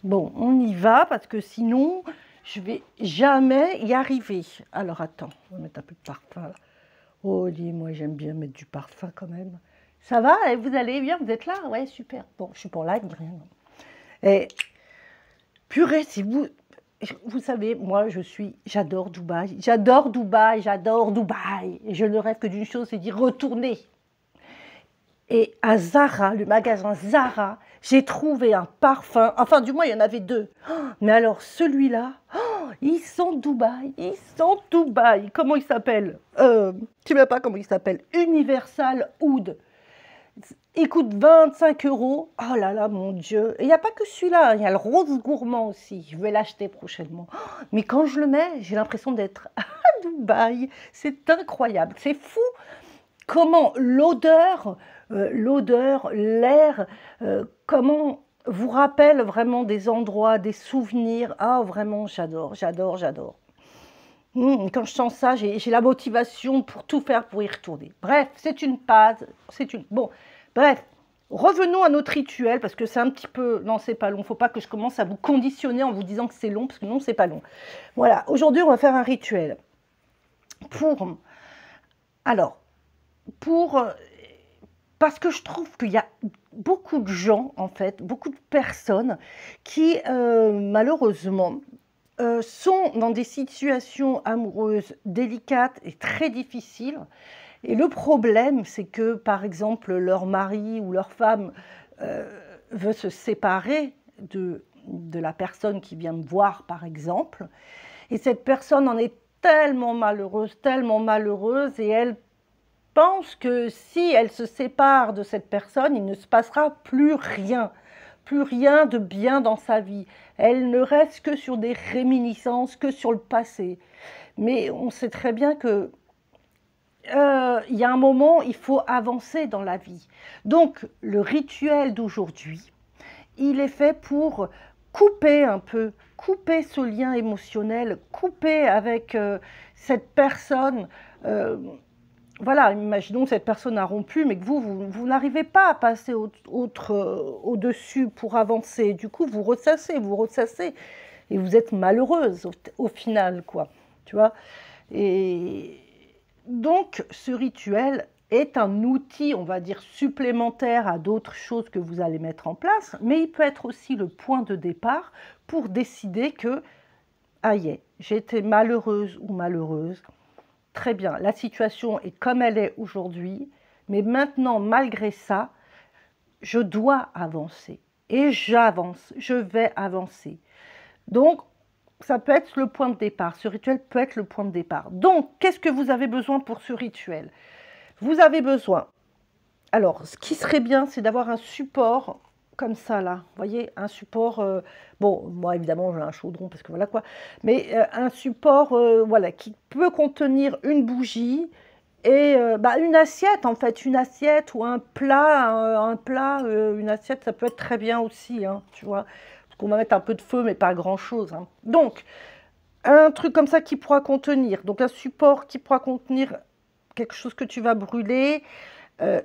Bon, on y va parce que sinon, je vais jamais y arriver. Alors attends, on va mettre un peu de parfum là. Oh, dis, moi j'aime bien mettre du parfum quand même. Ça va? Vous allez bien? Vous êtes là? Ouais, super. Bon, je suis pas là, ni rien. Et purée, si vous savez, moi j'adore Dubaï. J'adore Dubaï, j'adore Dubaï. Et je ne rêve que d'une chose, c'est d'y retourner. Et à Zara, le magasin Zara, j'ai trouvé un parfum. Enfin, du moins, il y en avait deux. Oh, mais alors, celui-là, oh, ils sont Dubaï. Ils sont Dubaï. Comment il s'appelle? Je ne sais même pas comment il s'appelle. Universal Oud. Il coûte 25 euros. Oh là là, mon Dieu. Et il n'y a pas que celui-là. Il y a le rose gourmand aussi. Je vais l'acheter prochainement. Oh, mais quand je le mets, j'ai l'impression d'être à Dubaï. C'est incroyable. C'est fou comment l'odeur, l'air, comment vous rappelle vraiment des endroits, des souvenirs. Ah, vraiment, j'adore, j'adore, j'adore. Quand je sens ça, j'ai la motivation pour tout faire pour y retourner. Bref, c'est une base, c'est une... Bon, bref, revenons à notre rituel, parce que c'est un petit peu... Non, c'est pas long, il ne faut pas que je commence à vous conditionner en vous disant que c'est long, parce que non, c'est pas long. Voilà, aujourd'hui, on va faire un rituel. Alors, parce que je trouve qu'il y a beaucoup de gens, en fait, beaucoup de personnes qui, malheureusement, sont dans des situations amoureuses délicates et très difficiles. Et le problème, c'est que, par exemple, leur mari ou leur femme veut se séparer de la personne qui vient me voir, par exemple. Et cette personne en est tellement malheureuse, et elle pense que si elle se sépare de cette personne, il ne se passera plus rien de bien dans sa vie. Elle ne reste que sur des réminiscences, que sur le passé. Mais on sait très bien que il y a un moment, il faut avancer dans la vie. Donc, le rituel d'aujourd'hui, il est fait pour couper un peu, couper ce lien émotionnel, couper avec cette personne. Voilà, imaginons que cette personne a rompu, mais que vous n'arrivez pas à passer au-dessus pour avancer. Du coup, vous ressassez, et vous êtes malheureuse au final, quoi. Tu vois? Et donc, ce rituel est un outil, on va dire, supplémentaire à d'autres choses que vous allez mettre en place, mais il peut être aussi le point de départ pour décider que, ah y est, j'ai été malheureuse ou malheureuse. Très bien, la situation est comme elle est aujourd'hui, mais maintenant, malgré ça, je dois avancer. Et j'avance, je vais avancer. Donc, ça peut être le point de départ. Ce rituel peut être le point de départ. Donc, qu'est-ce que vous avez besoin pour ce rituel? Vous avez besoin... Alors, ce qui serait bien, c'est d'avoir un support comme ça, là. Vous voyez, un support... bon, moi, évidemment, j'ai un chaudron, parce que voilà quoi. Mais un support, voilà, qui peut contenir une bougie et une assiette, en fait. Une assiette ou un plat. Une assiette, ça peut être très bien aussi, hein, tu vois. Parce qu'on va mettre un peu de feu, mais pas grand-chose. Hein. Donc, un truc comme ça qui pourra contenir. Donc, un support qui pourra contenir quelque chose que tu vas brûler,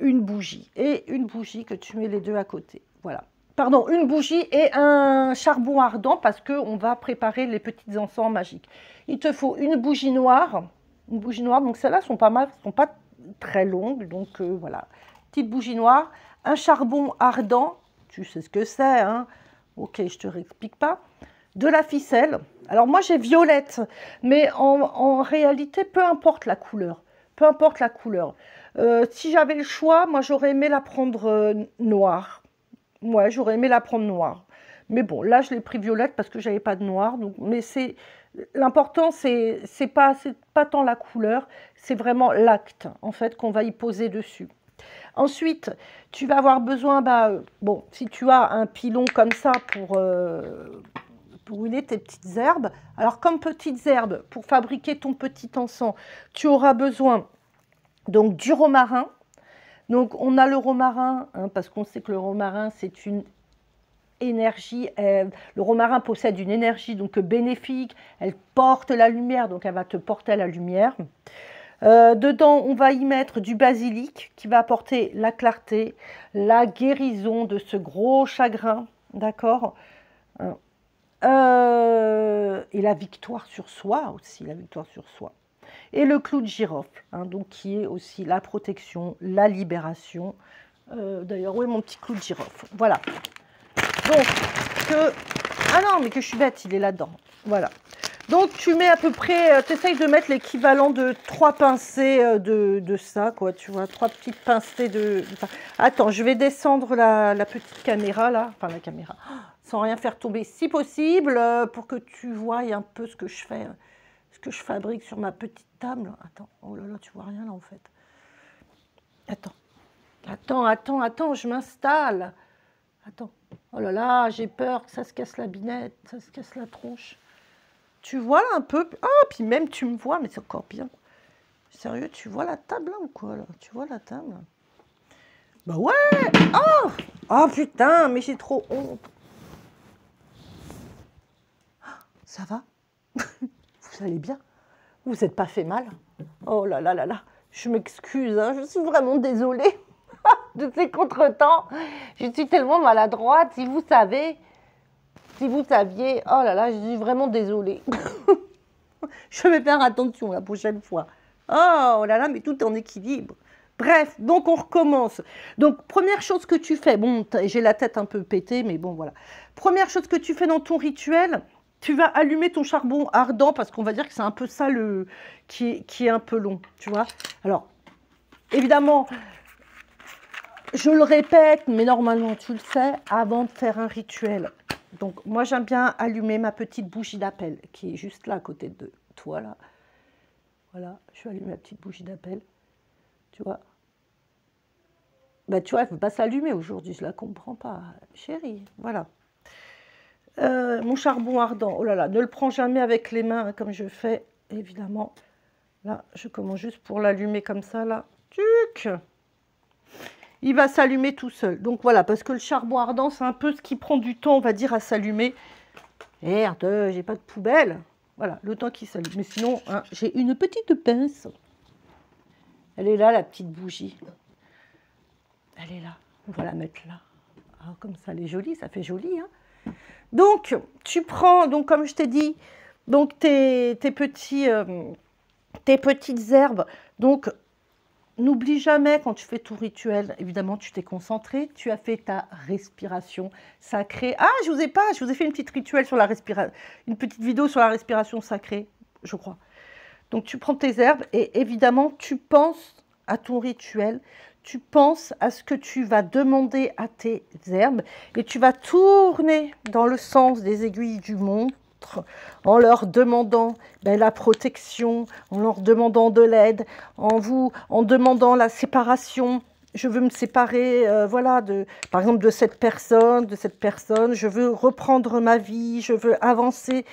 une bougie. Et une bougie que tu mets les deux à côté. Voilà. Pardon, une bougie et un charbon ardent parce qu'on va préparer les petits encens magiques. Il te faut une bougie noire. Une bougie noire, donc celles-là sont pas mal, sont pas très longues. Donc voilà. Petite bougie noire. Un charbon ardent. Tu sais ce que c'est, hein? Ok, je te réexplique pas. De la ficelle. Alors moi j'ai violette, mais en réalité, peu importe la couleur. Peu importe la couleur. Si j'avais le choix, moi j'aurais aimé la prendre noire. Ouais, j'aurais aimé la prendre noire. Mais bon, là je l'ai pris violette parce que j'avais pas de noir. Donc, mais c'est l'important, c'est pas tant la couleur, c'est vraiment l'acte en fait qu'on va y poser dessus. Ensuite, tu vas avoir besoin, bon, si tu as un pilon comme ça pour brûler tes petites herbes. Alors, comme petites herbes, pour fabriquer ton petit encens, tu auras besoin donc du romarin. Donc, on a le romarin, hein, parce qu'on sait que le romarin, c'est une énergie. Le romarin possède une énergie donc bénéfique. Elle porte la lumière, donc elle va te porter à la lumière. Dedans, on va y mettre du basilic qui va apporter la clarté, la guérison de ce gros chagrin, d'accord? Hein. Et la victoire sur soi aussi, la victoire sur soi. Et le clou de girofle, hein, donc qui est aussi la protection, la libération. D'ailleurs, où est mon petit clou de girofle? Voilà. Donc, que... Ah non, mais que je suis bête, il est là-dedans. Voilà. Donc, tu mets à peu près... tu essayes de mettre l'équivalent de 3 pincées de ça, quoi, tu vois. 3 petites pincées de... Attends, je vais descendre la petite caméra, là. Enfin, la caméra. Sans rien faire tomber, si possible, pour que tu voies un peu ce que je fais, ce que je fabrique sur ma petite table. Attends, oh là là, tu vois rien, là, en fait. Attends, je m'installe. Attends. Oh là là, j'ai peur que ça se casse la binette, ça se casse la tronche. Tu vois là un peu? Ah, puis même tu me vois, mais c'est encore bien. Sérieux, tu vois la table là ou quoi là? Tu vois la table? Bah ouais! Oh! Oh putain, mais j'ai trop honte. Ça va? Vous allez bien? Vous n'êtes pas fait mal? Oh là là là là, je m'excuse, hein, je suis vraiment désolée de ces contretemps. Je suis tellement maladroite, si vous savez. Si vous saviez, oh là là, je suis vraiment désolée. Je vais faire attention la prochaine fois. Oh là là, mais tout est en équilibre. Bref, donc on recommence. Donc, première chose que tu fais, bon, j'ai la tête un peu pétée, mais bon, voilà. Première chose que tu fais dans ton rituel, tu vas allumer ton charbon ardent, parce qu'on va dire que c'est un peu ça qui est un peu long, tu vois. Alors, évidemment, je le répète, mais normalement tu le sais, avant de faire un rituel. Donc moi j'aime bien allumer ma petite bougie d'appel, qui est juste là à côté de toi, là. Voilà, je vais allumer ma petite bougie d'appel, tu vois. Ben tu vois, elle ne veut pas s'allumer aujourd'hui, je ne la comprends pas, chérie, voilà. Mon charbon ardent, oh là là, ne le prends jamais avec les mains, hein, comme je fais, évidemment. Là, je commence juste pour l'allumer comme ça, là. Tuc! Il va s'allumer tout seul. Donc voilà, parce que le charbon ardent, c'est un peu ce qui prend du temps, on va dire, à s'allumer. Merde, j'ai pas de poubelle. Voilà, le temps qu'il s'allume. Mais sinon, hein, j'ai une petite pince. Elle est là, la petite bougie. Elle est là. On va la mettre là. Ah, comme ça, elle est jolie, ça fait joli. Hein. Donc, tu prends, donc comme je t'ai dit, donc tes petites herbes. Donc, n'oublie jamais, quand tu fais ton rituel, évidemment, tu t'es concentré, tu as fait ta respiration sacrée. Ah, je vous ai fait une petite rituel sur la respiration, une petite vidéo sur la respiration sacrée, je crois. Donc, tu prends tes herbes et évidemment, tu penses à ton rituel, tu penses à ce que tu vas demander à tes herbes et tu vas tourner dans le sens des aiguilles du montre en leur demandant la protection, en leur demandant de l'aide, en demandant la séparation. Je veux me séparer, voilà, par exemple de cette personne, je veux reprendre ma vie, je veux avancer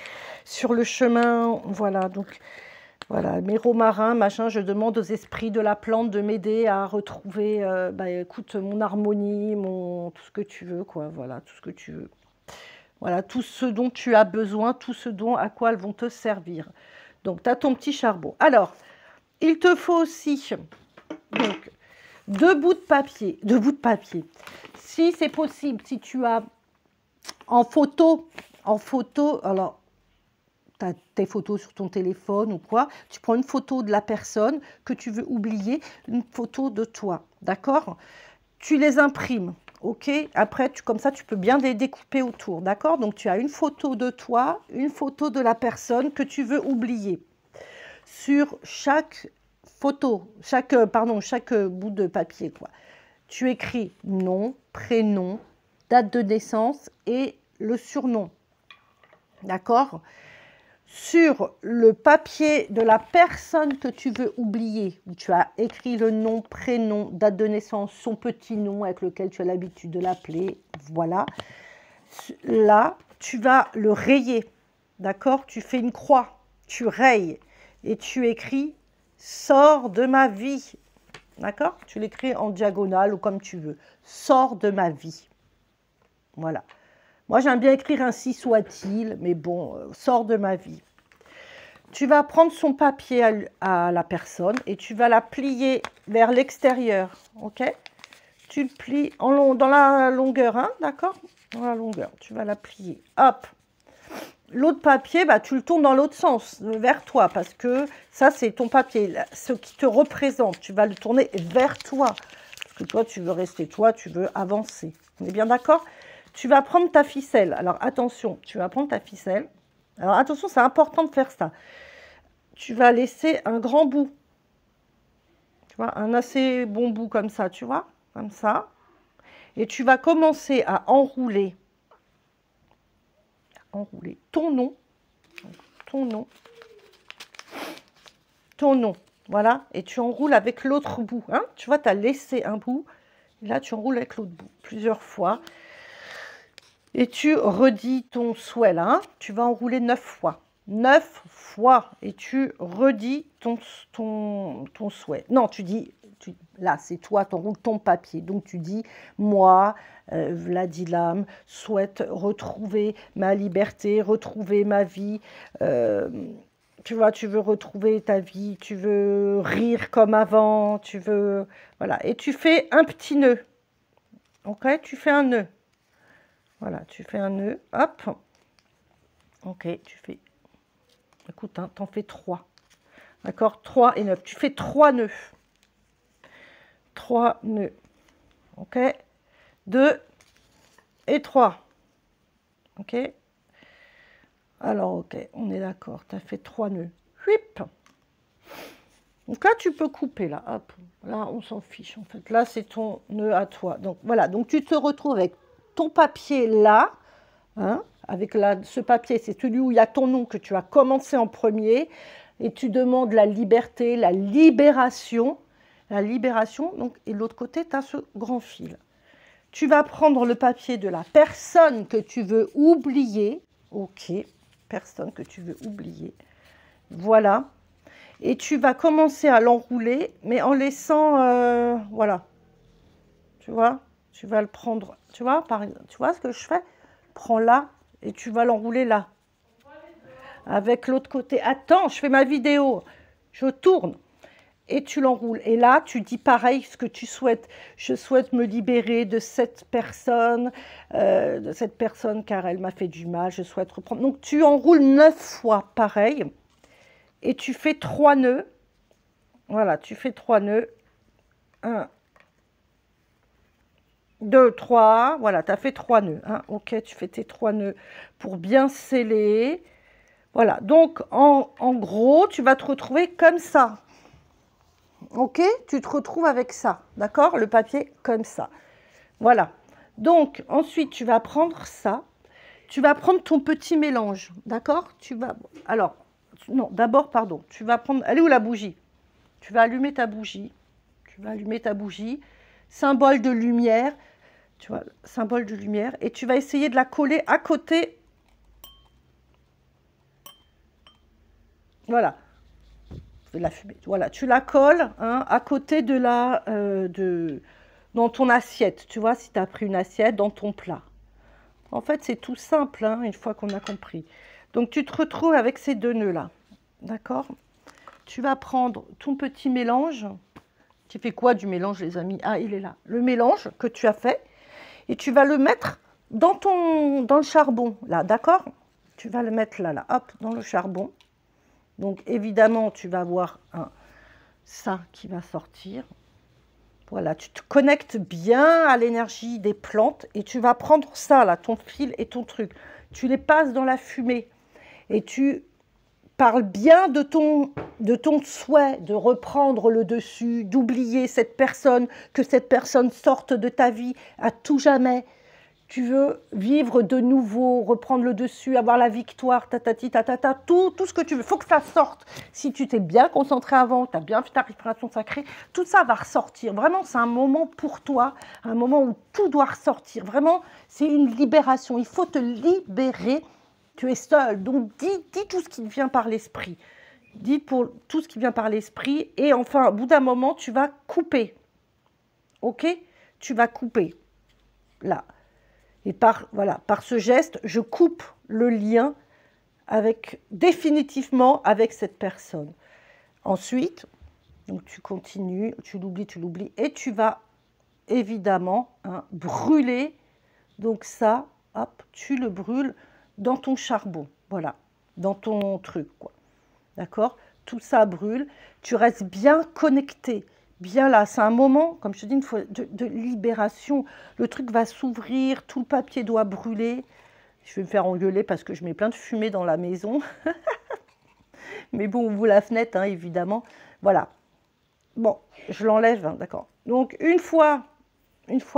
sur le chemin, voilà, donc voilà, mes romarins, machin, je demande aux esprits de la plante de m'aider à retrouver, écoute, mon harmonie, tout ce que tu veux, quoi, voilà, tout ce que tu veux. Voilà, tout ce dont tu as besoin, tout ce à quoi elles vont te servir. Donc, tu as ton petit charbon. Alors, il te faut aussi donc, 2 bouts de papier. 2 bouts de papier. Si c'est possible, si tu as en photo, alors, tu as tes photos sur ton téléphone ou quoi, tu prends une photo de la personne que tu veux oublier, une photo de toi, d'accord? Tu les imprimes. Ok, après, comme ça, tu peux bien les découper autour, d'accord? Donc, tu as une photo de toi, une photo de la personne que tu veux oublier. Sur chaque photo, chaque bout de papier, quoi. Tu écris nom, prénom, date de naissance et le surnom, d'accord? Sur le papier de la personne que tu veux oublier, où tu as écrit le nom, prénom, date de naissance, son petit nom avec lequel tu as l'habitude de l'appeler, voilà. Là, tu vas le rayer, d'accord? Tu fais une croix, tu rayes et tu écris « Sors de ma vie », d'accord? Tu l'écris en diagonale ou comme tu veux. « Sors de ma vie ». Voilà. Moi, j'aime bien écrire ainsi soit-il, mais bon, sors de ma vie. Tu vas prendre son papier à la personne et tu vas la plier vers l'extérieur, ok? tu le plies en long, dans la longueur, hein, d'accord? Dans la longueur, tu vas la plier. Hop. L'autre papier, bah, tu le tournes dans l'autre sens, vers toi, parce que ça, c'est ton papier, là, ce qui te représente. Tu vas le tourner vers toi, parce que toi, tu veux rester toi, tu veux avancer. On est bien d'accord? Tu vas prendre ta ficelle. Alors, attention, tu vas prendre ta ficelle. Alors, attention, c'est important de faire ça. Tu vas laisser un grand bout. Tu vois, un assez bon bout comme ça, tu vois? Comme ça. Et tu vas commencer à enrouler ton nom, ton nom, voilà, et tu enroules avec l'autre bout, hein. Tu vois, tu as laissé un bout, et là tu enroules avec l'autre bout, plusieurs fois, et tu redis ton souhait, là, hein. Tu vas enrouler 9 fois, et tu redis ton souhait. Non, là, c'est toi, tu enroules ton papier, donc tu dis, moi, Vladilam, souhaite retrouver ma liberté, retrouver ma vie, tu vois, tu veux retrouver ta vie, tu veux rire comme avant, tu veux... Voilà, et tu fais un petit nœud, ok? Tu fais un nœud, voilà, tu fais un nœud, hop, ok, tu fais... Écoute, hein, t'en fais 3. D'accord? 3 et 9. Tu fais 3 nœuds. 3 nœuds. Ok? 2 et 3. Ok? Alors, ok, on est d'accord. Tu as fait 3 nœuds. Huip! Donc là, tu peux couper, là. Hop. Là, on s'en fiche, en fait. Là, c'est ton nœud à toi. Donc, voilà. Donc, tu te retrouves avec ton papier là. Hein, avec ce papier, c'est celui où il y a ton nom que tu as commencé en premier. Et tu demandes la liberté, la libération. La libération. Donc, et de l'autre côté, tu as ce grand fil. Tu vas prendre le papier de la personne que tu veux oublier. Ok. Personne que tu veux oublier. Voilà. Et tu vas commencer à l'enrouler, mais en laissant, voilà, tu vois, tu vas le prendre, tu vois ce que je fais? Prends là et tu vas l'enrouler là. Avec l'autre côté. Attends, je fais ma vidéo, je tourne et tu l'enroules. Et là, tu dis pareil ce que tu souhaites. Je souhaite me libérer de cette personne car elle m'a fait du mal, je souhaite reprendre. Donc, tu enroules 9 fois pareil. Et tu fais 3 nœuds. Voilà, tu fais 3 nœuds. 1, 2, 3. Voilà, tu as fait 3 nœuds. Hein. Ok, tu fais tes 3 nœuds pour bien sceller. Voilà, donc en gros, tu vas te retrouver comme ça. Ok, tu te retrouves avec ça. D'accord? Le papier comme ça. Voilà. Donc, ensuite, tu vas prendre ça. Tu vas prendre ton petit mélange. D'accord? Alors, non, d'abord, pardon. Tu vas prendre... Elle est où la bougie? Tu vas allumer ta bougie. Tu vas allumer ta bougie. Symbole de lumière. Tu vois, symbole de lumière. Et tu vas essayer de la coller à côté. Voilà. De la fumée. Voilà, tu la colles hein, à côté de dans ton assiette. Tu vois, si tu as pris une assiette, dans ton plat. En fait, c'est tout simple, hein, une fois qu'on a compris. Donc, tu te retrouves avec ces 2 nœuds-là. D'accord? Tu vas prendre ton petit mélange. Tu fais quoi du mélange, les amis? Ah, il est là. Le mélange que tu as fait. Et tu vas le mettre dans le charbon, là, d'accord? Tu vas le mettre là, hop, dans le charbon. Donc, évidemment, tu vas avoir ça qui va sortir. Voilà, tu te connectes bien à l'énergie des plantes et tu vas prendre ça, là, ton fil et ton truc. Tu les passes dans la fumée et tu parles bien de ton souhait de reprendre le dessus, d'oublier cette personne, que cette personne sorte de ta vie à tout jamais. Tu veux vivre de nouveau, reprendre le dessus, avoir la victoire, tatati, tatata, tout ce que tu veux. Il faut que ça sorte. Si tu t'es bien concentré avant, tu as bien fait ta respiration sacrée, tout ça va ressortir. Vraiment, c'est un moment pour toi, un moment où tout doit ressortir. Vraiment, c'est une libération. Il faut te libérer. Tu es seul. Donc, dis tout ce qui te vient par l'esprit. Dis pour tout ce qui vient par l'esprit. Et enfin, au bout d'un moment, tu vas couper. Ok? Tu vas couper. Là. Et par ce geste, je coupe le lien définitivement avec cette personne. Ensuite, donc tu continues, tu l'oublies, et tu vas évidemment, hein, brûler. Donc ça, hop, tu le brûles dans ton charbon, voilà, dans ton truc, quoi. D'accord? Tout ça brûle. Tu restes bien connecté, bien là. C'est un moment, comme je te dis, une fois de libération. Le truc va s'ouvrir, tout le papier doit brûler. Je vais me faire engueuler parce que je mets plein de fumée dans la maison. Mais bon, on ouvre la fenêtre, hein, évidemment. Voilà. Bon, je l'enlève, hein, d'accord. Donc, une fois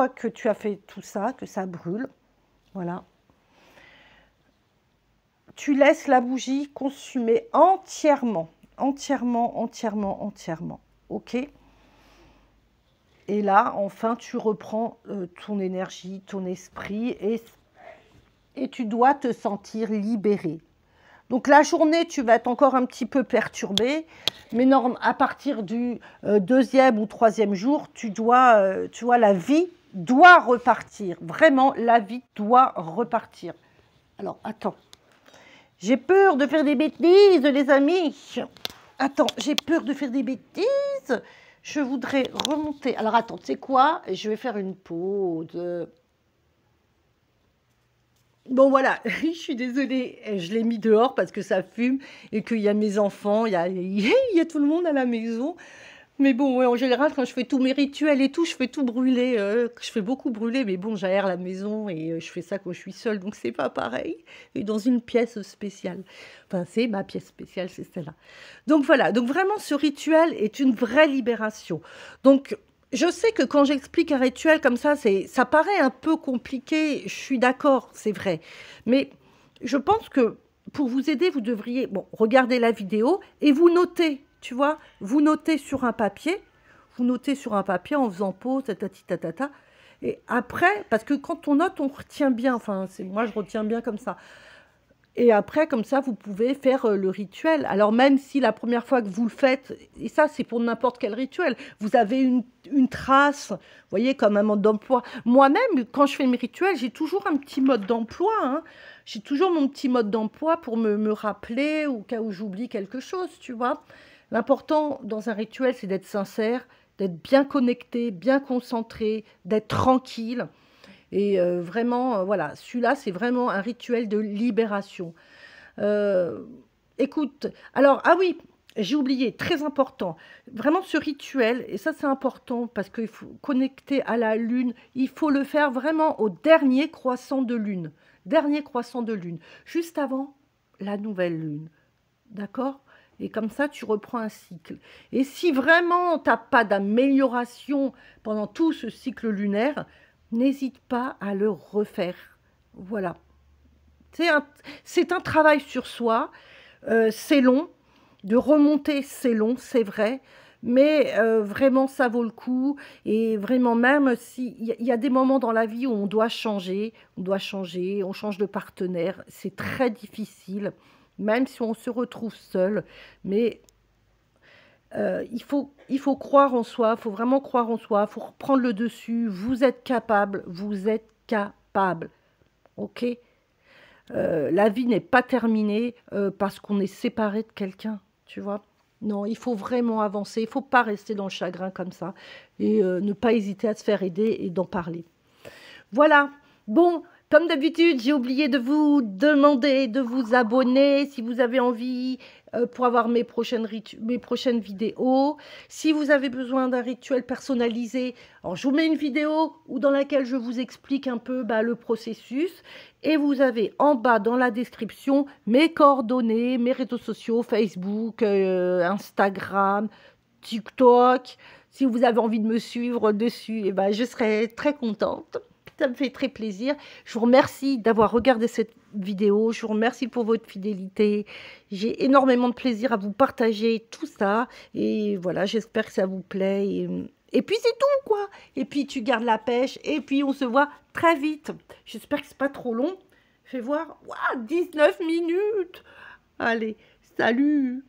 que tu as fait tout ça, que ça brûle, voilà, tu laisses la bougie consumer entièrement, entièrement, entièrement, entièrement. OK? Et là, enfin, tu reprends ton énergie, ton esprit, et tu dois te sentir libéré. Donc la journée, tu vas être encore un petit peu perturbé, mais à partir du deuxième ou troisième jour, tu vois, la vie doit repartir. Vraiment, la vie doit repartir. Alors, attends. J'ai peur de faire des bêtises, les amis. Attends, j'ai peur de faire des bêtises. Je voudrais remonter. Alors, attends, tu sais quoi? Je vais faire une pause. Bon voilà, je suis désolée, je l'ai mis dehors parce que ça fume et qu'il y a mes enfants, il y a tout le monde à la maison. Mais bon, ouais, en général, quand je fais tous mes rituels et tout, je fais tout brûler. Je fais beaucoup brûler, mais bon, j'aère la maison et je fais ça quand je suis seule, donc c'est pas pareil. Et dans une pièce spéciale. Enfin, c'est ma pièce spéciale, c'est celle-là. Donc voilà, donc vraiment, ce rituel est une vraie libération. Donc, je sais que quand j'explique un rituel comme ça paraît un peu compliqué, je suis d'accord, c'est vrai. Mais je pense que pour vous aider, vous devriez regarder la vidéo et vous notez, tu vois, vous notez sur un papier, en faisant pause, tatati tatata. Et après, parce que quand on note, on retient bien, enfin, moi je retiens bien comme ça. Et après, comme ça, vous pouvez faire le rituel. Alors, même si la première fois que vous le faites, et ça, c'est pour n'importe quel rituel, vous avez une trace, vous voyez, comme un mode d'emploi. Moi-même, quand je fais mes rituels, j'ai toujours un petit mode d'emploi. Hein. J'ai toujours mon petit mode d'emploi pour me rappeler au cas où j'oublie quelque chose, tu vois. L'important dans un rituel, c'est d'être sincère, d'être bien connecté, bien concentré, d'être tranquille. Et vraiment, voilà, celui-là, c'est vraiment un rituel de libération. Euh, Écoute, alors, ah oui, j'ai oublié, très important, vraiment ce rituel, et ça c'est important parce qu'il faut connecter à la lune, il faut le faire vraiment au dernier croissant de lune, juste avant la nouvelle lune, d'accord? Et comme ça, tu reprends un cycle. Et si vraiment tu n'as pas d'amélioration pendant tout ce cycle lunaire, n'hésite pas à le refaire. Voilà. C'est un travail sur soi. C'est long. De remonter, c'est long, c'est vrai. Mais vraiment, ça vaut le coup. Et vraiment, même s'il y a des moments dans la vie où on doit changer, on change de partenaire. C'est très difficile, même si on se retrouve seul. Mais il faut croire en soi, il faut vraiment croire en soi, il faut reprendre le dessus. Vous êtes capable, ok? La vie n'est pas terminée parce qu'on est séparé de quelqu'un, tu vois? Non, il faut vraiment avancer, il ne faut pas rester dans le chagrin comme ça et ne pas hésiter à se faire aider et d'en parler. Voilà. Bon, comme d'habitude, j'ai oublié de vous demander de vous abonner si vous avez envie pour avoir mes prochaines vidéos. Si vous avez besoin d'un rituel personnalisé, alors je vous mets une vidéo dans laquelle je vous explique un peu le processus. Et vous avez en bas dans la description mes coordonnées, mes réseaux sociaux, Facebook, Instagram, TikTok. Si vous avez envie de me suivre dessus, eh ben, je serai très contente. Ça me fait très plaisir. Je vous remercie d'avoir regardé cette vidéo. Je vous remercie pour votre fidélité. J'ai énormément de plaisir à vous partager tout ça. Et voilà, j'espère que ça vous plaît. Et puis c'est tout, quoi. Et puis tu gardes la pêche. Et puis on se voit très vite. J'espère que c'est pas trop long. Fais voir. Waouh, 19 minutes. Allez, salut.